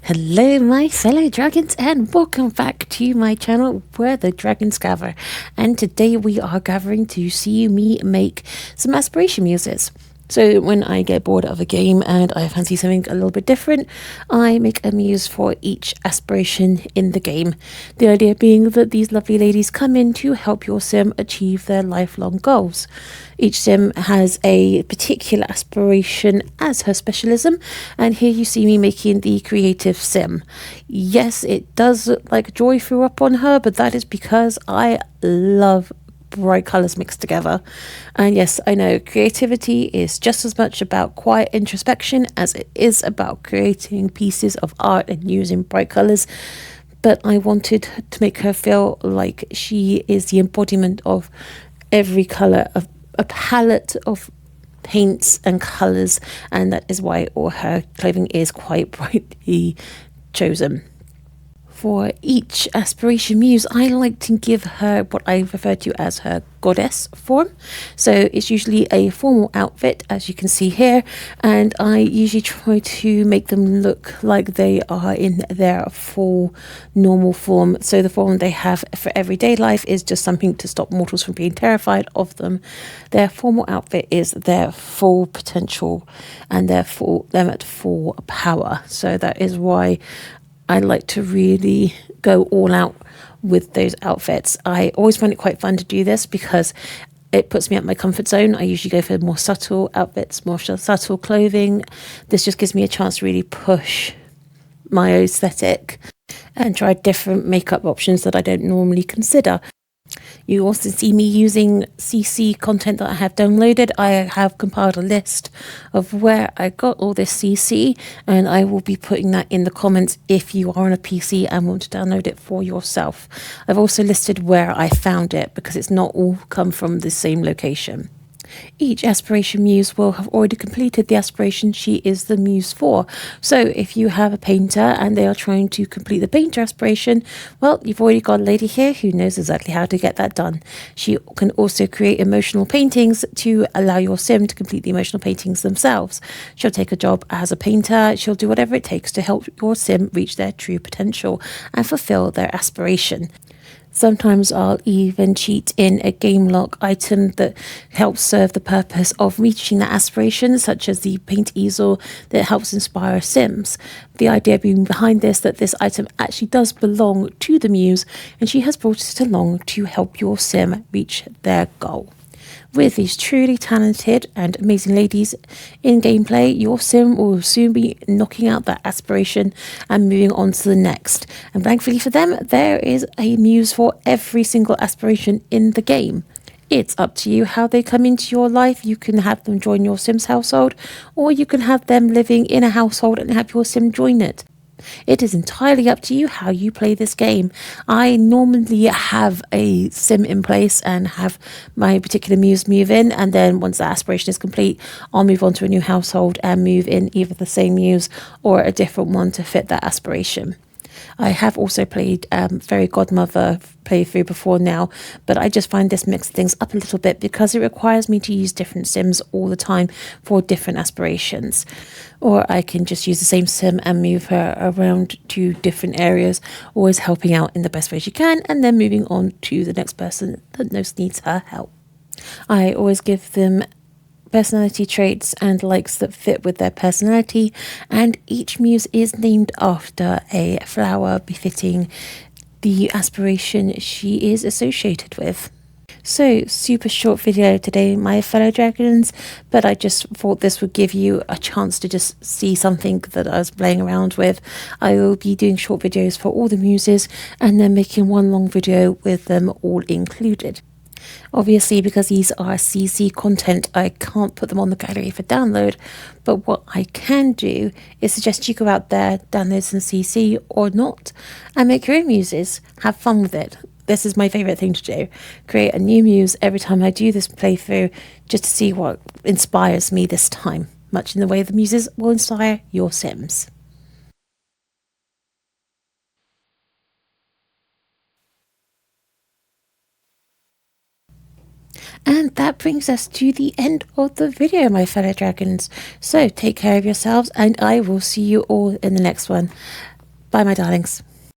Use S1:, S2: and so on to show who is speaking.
S1: Hello my fellow dragons and welcome back to my channel where the dragons gather, and today we are gathering to see me make some aspiration muses. So when I get bored of a game and I fancy something a little bit different, I make a muse for each aspiration in the game. The idea being that these lovely ladies come in to help your sim achieve their lifelong goals. Each sim has a particular aspiration as her specialism, and here you see me making the creative sim. Yes, it does look like joy threw up on her, but that is because I love bright colours mixed together. And yes, I know creativity is just as much about quiet introspection as it is about creating pieces of art and using bright colours, but I wanted to make her feel like she is the embodiment of every colour, of a palette of paints and colours, and that is why all her clothing is quite brightly chosen. For each aspiration muse, I like to give her what I refer to as her goddess form. So it's usually a formal outfit, as you can see here, and I usually try to make them look like they are in their full normal form. So the form they have for everyday life is just something to stop mortals from being terrified of them. Their formal outfit is their full potential and them at full power. So that is why I like to really go all out with those outfits. I always find it quite fun to do this because it puts me at my comfort zone. I usually go for more subtle outfits, more subtle clothing. This just gives me a chance to really push my aesthetic and try different makeup options that I don't normally consider. You also see me using CC content that I have downloaded. I have compiled a list of where I got all this CC, and I will be putting that in the comments if you are on a PC and want to download it for yourself. I've also listed where I found it because it's not all come from the same location. Each aspiration muse will have already completed the aspiration she is the muse for. So if you have a painter and they are trying to complete the painter aspiration, well, you've already got a lady here who knows exactly how to get that done. She can also create emotional paintings to allow your sim to complete the emotional paintings themselves. She'll take a job as a painter. She'll do whatever it takes to help your sim reach their true potential and fulfill their aspiration. Sometimes I'll even cheat in a game lock item that helps serve the purpose of reaching that aspiration, such as the paint easel that helps inspire Sims. The idea being behind this that this item actually does belong to the muse, and she has brought it along to help your sim reach their goal. With these truly talented and amazing ladies in gameplay, your sim will soon be knocking out that aspiration and moving on to the next. And thankfully for them, there is a muse for every single aspiration in the game. It's up to you how they come into your life. You can have them join your sim's household, or you can have them living in a household and have your sim join it. It is entirely up to you how you play this game. I normally have a sim in place and have my particular muse move in, and then once the aspiration is complete, I'll move on to a new household and move in either the same muse or a different one to fit that aspiration. I have also played Fairy Godmother playthrough before now, but I just find this mixes things up a little bit because it requires me to use different sims all the time for different aspirations. Or I can just use the same sim and move her around to different areas, always helping out in the best way she can, and then moving on to the next person that most needs her help. I always give them personality traits and likes that fit with their personality, and each muse is named after a flower befitting the aspiration she is associated with. So, super short video today, my fellow dragons, but I just thought this would give you a chance to just see something that I was playing around with. I will be doing short videos for all the muses and then making one long video with them all included. Obviously, because these are CC content, I can't put them on the gallery for download, but what I can do is suggest you go out there, download some CC or not, and make your own muses. Have fun with it. This is my favourite thing to do. Create a new muse every time I do this playthrough, just to see what inspires me this time, much in the way the muses will inspire your Sims. And that brings us to the end of the video, my fellow dragons. So take care of yourselves, and I will see you all in the next one. Bye, my darlings.